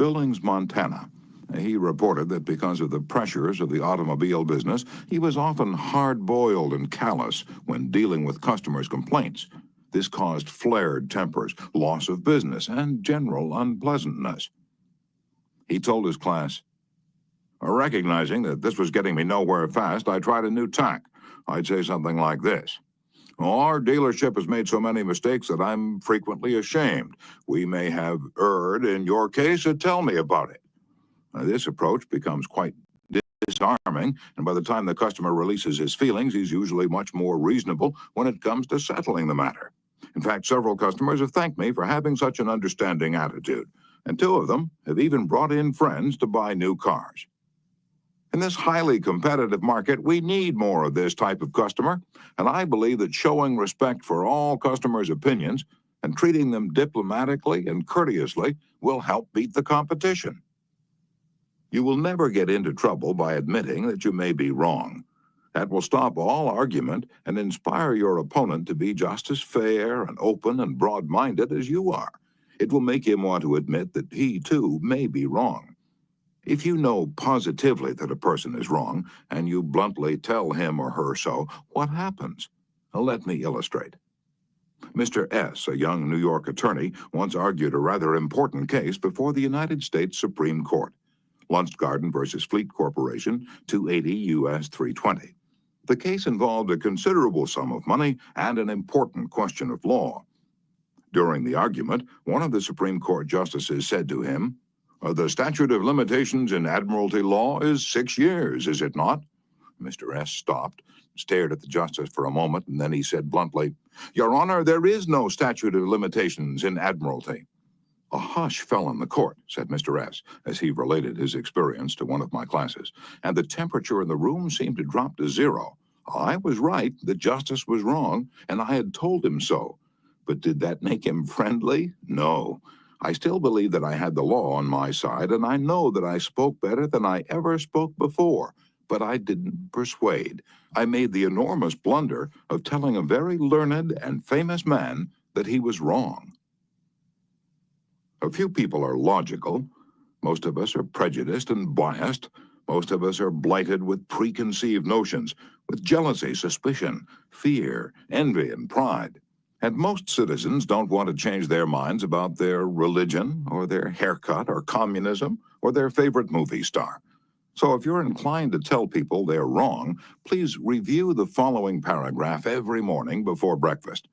Billings, Montana. He reported that because of the pressures of the automobile business, he was often hard-boiled and callous when dealing with customers' complaints. This caused flared tempers, loss of business, and general unpleasantness. He told his class, recognizing that this was getting me nowhere fast, I tried a new tack. I'd say something like this. Our dealership has made so many mistakes that I'm frequently ashamed. We may have erred in your case, so tell me about it. This approach becomes quite disarming, and by the time the customer releases his feelings, he's usually much more reasonable when it comes to settling the matter. In fact, several customers have thanked me for having such an understanding attitude, and 2 of them have even brought in friends to buy new cars. In this highly competitive market, we need more of this type of customer, and I believe that showing respect for all customers' opinions and treating them diplomatically and courteously will help beat the competition. You will never get into trouble by admitting that you may be wrong. That will stop all argument and inspire your opponent to be just as fair and open and broad-minded as you are. It will make him want to admit that he, too, may be wrong. If you know positively that a person is wrong, and you bluntly tell him or her so, what happens? Let me illustrate. Mr. S., a young New York attorney, once argued a rather important case before the United States Supreme Court. Lustgarten versus Fleet Corporation, 280 U.S. 320. The case involved a considerable sum of money and an important question of law. During the argument, one of the Supreme Court justices said to him, the statute of limitations in admiralty law is 6 years, is it not? Mr. S. stopped, stared at the justice for a moment, and then he said bluntly, Your Honor, there is no statute of limitations in admiralty. A hush fell in the court, said Mr. S., as he related his experience to one of my classes, and the temperature in the room seemed to drop to 0. I was right, the justice was wrong, and I had told him so. But did that make him friendly? No. I still believe that I had the law on my side, and I know that I spoke better than I ever spoke before, but I didn't persuade. I made the enormous blunder of telling a very learned and famous man that he was wrong. A few people are logical. Most of us are prejudiced and biased. Most of us are blighted with preconceived notions, with jealousy, suspicion, fear, envy, and pride. And most citizens don't want to change their minds about their religion, or their haircut, or communism, or their favorite movie star. So if you're inclined to tell people they're wrong, please review the following paragraph every morning before breakfast.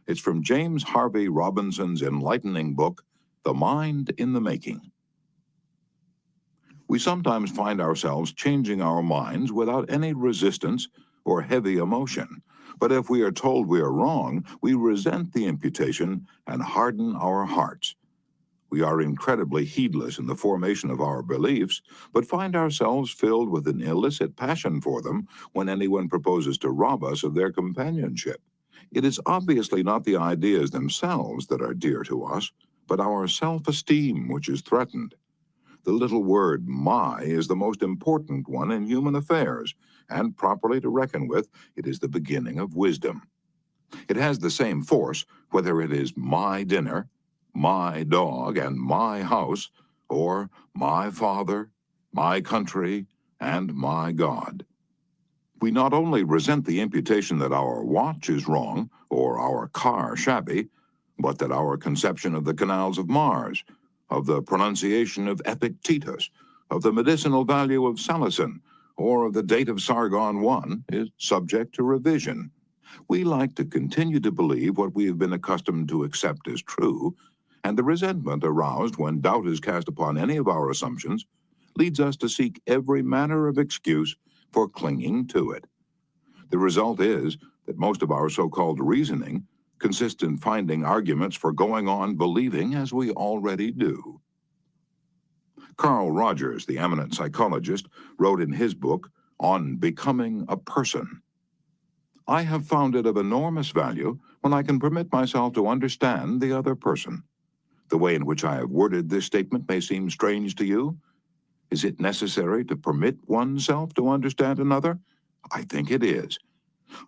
It's from James Harvey Robinson's enlightening book, The Mind in the Making. We sometimes find ourselves changing our minds without any resistance or heavy emotion. But if we are told we are wrong, we resent the imputation and harden our hearts. We are incredibly heedless in the formation of our beliefs, but find ourselves filled with an illicit passion for them when anyone proposes to rob us of their companionship. It is obviously not the ideas themselves that are dear to us, but our self-esteem which is threatened. The little word my is the most important one in human affairs, and properly to reckon with, it is the beginning of wisdom. It has the same force whether it is my dinner, my dog, and my house, or my father, my country, and my God. We not only resent the imputation that our watch is wrong, or our car shabby, but that our conception of the canals of Mars, of the pronunciation of Epictetus, of the medicinal value of salicin, or of the date of Sargon I is subject to revision. We like to continue to believe what we have been accustomed to accept as true, and the resentment aroused when doubt is cast upon any of our assumptions leads us to seek every manner of excuse for clinging to it. The result is that most of our so-called reasoning consists in finding arguments for going on believing as we already do. Carl Rogers, the eminent psychologist, wrote in his book, On Becoming a Person, I have found it of enormous value when I can permit myself to understand the other person. The way in which I have worded this statement may seem strange to you. Is it necessary to permit oneself to understand another? I think it is.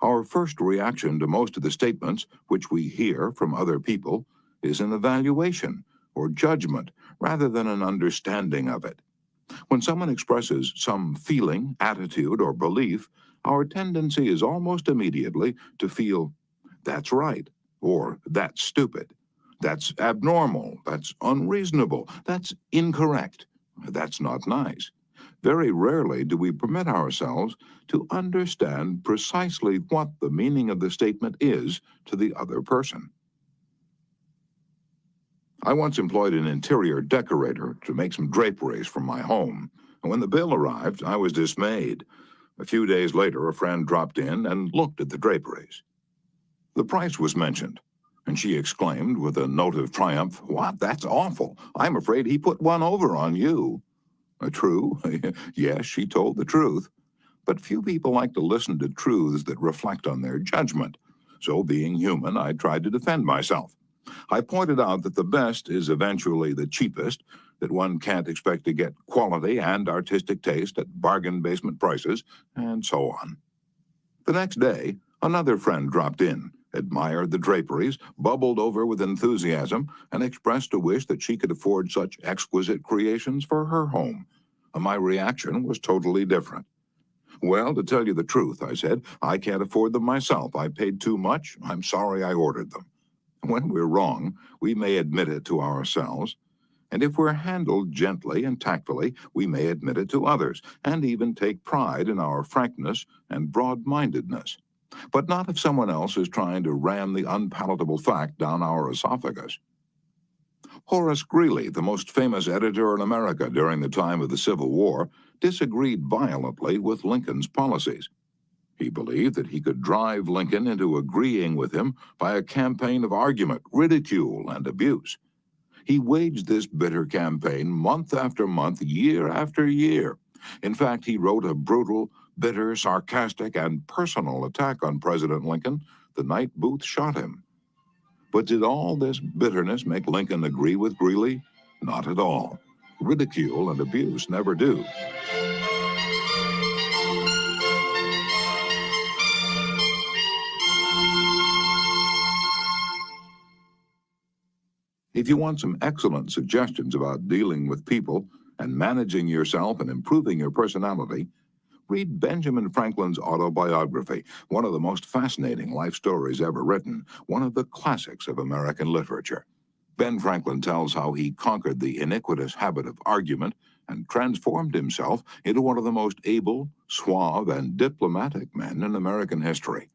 Our first reaction to most of the statements which we hear from other people is an evaluation, or judgment rather than an understanding of it. When someone expresses some feeling, attitude, or belief, our tendency is almost immediately to feel, that's right, or that's stupid, that's abnormal, that's unreasonable, that's incorrect, that's not nice. Very rarely do we permit ourselves to understand precisely what the meaning of the statement is to the other person. I once employed an interior decorator to make some draperies for my home. And when the bill arrived, I was dismayed. A few days later, a friend dropped in and looked at the draperies. The price was mentioned, and she exclaimed with a note of triumph, "What? That's awful. I'm afraid he put one over on you." True? Yes, she told the truth. But few people like to listen to truths that reflect on their judgment. So, being human, I tried to defend myself. I pointed out that the best is eventually the cheapest, that one can't expect to get quality and artistic taste at bargain basement prices, and so on. The next day, another friend dropped in, admired the draperies, bubbled over with enthusiasm, and expressed a wish that she could afford such exquisite creations for her home. My reaction was totally different. "Well, to tell you the truth," I said, "I can't afford them myself. I paid too much. I'm sorry I ordered them." When we're wrong, we may admit it to ourselves, and if we're handled gently and tactfully, we may admit it to others, and even take pride in our frankness and broad-mindedness. But not if someone else is trying to ram the unpalatable fact down our esophagus. Horace Greeley, the most famous editor in America during the time of the Civil War, disagreed violently with Lincoln's policies. He believed that he could drive Lincoln into agreeing with him by a campaign of argument, ridicule, and abuse. He waged this bitter campaign month after month, year after year. In fact, he wrote a brutal, bitter, sarcastic, and personal attack on President Lincoln the night Booth shot him. But did all this bitterness make Lincoln agree with Greeley? Not at all. Ridicule and abuse never do. If you want some excellent suggestions about dealing with people and managing yourself and improving your personality, read Benjamin Franklin's autobiography, one of the most fascinating life stories ever written, one of the classics of American literature. Ben Franklin tells how he conquered the iniquitous habit of argument and transformed himself into one of the most able, suave, and diplomatic men in American history.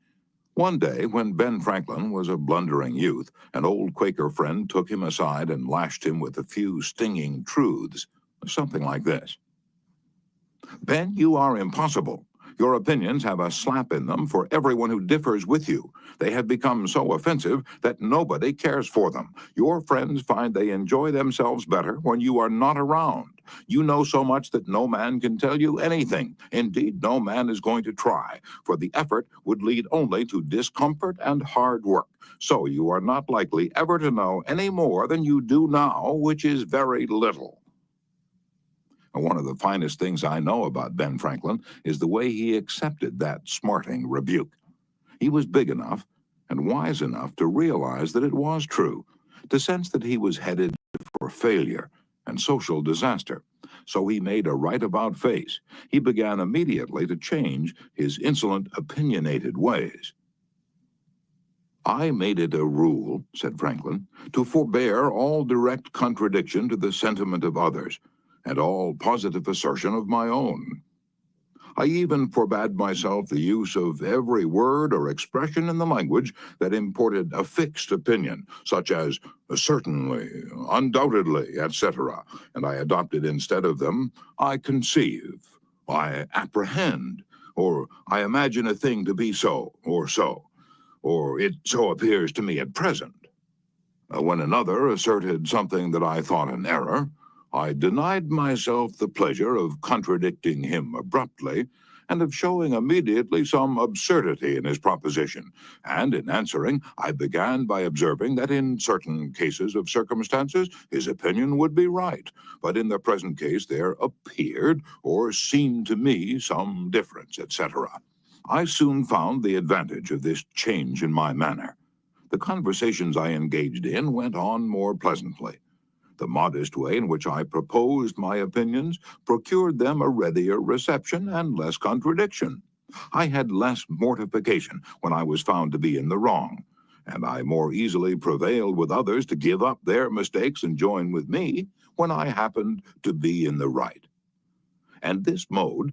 One day, when Ben Franklin was a blundering youth, an old Quaker friend took him aside and lashed him with a few stinging truths, something like this. "Ben, you are impossible. Your opinions have a slap in them for everyone who differs with you. They have become so offensive that nobody cares for them. Your friends find they enjoy themselves better when you are not around. You know so much that no man can tell you anything. Indeed, no man is going to try, for the effort would lead only to discomfort and hard work. So you are not likely ever to know any more than you do now, which is very little." One of the finest things I know about Ben Franklin is the way he accepted that smarting rebuke. He was big enough and wise enough to realize that it was true, to sense that he was headed for failure and social disaster. So he made a right-about face. He began immediately to change his insolent, opinionated ways. "I made it a rule," said Franklin, "to forbear all direct contradiction to the sentiment of others, and all positive assertion of my own. I even forbade myself the use of every word or expression in the language that imported a fixed opinion, such as certainly, undoubtedly, etc., and I adopted instead of them, I conceive, I apprehend, or I imagine a thing to be so, or it so appears to me at present. When another asserted something that I thought an error, I denied myself the pleasure of contradicting him abruptly and of showing immediately some absurdity in his proposition. And in answering, I began by observing that in certain cases of circumstances, his opinion would be right, but in the present case there appeared or seemed to me some difference, etc. I soon found the advantage of this change in my manner. The conversations I engaged in went on more pleasantly. The modest way in which I proposed my opinions procured them a readier reception and less contradiction. I had less mortification when I was found to be in the wrong, and I more easily prevailed with others to give up their mistakes and join with me when I happened to be in the right. And this mode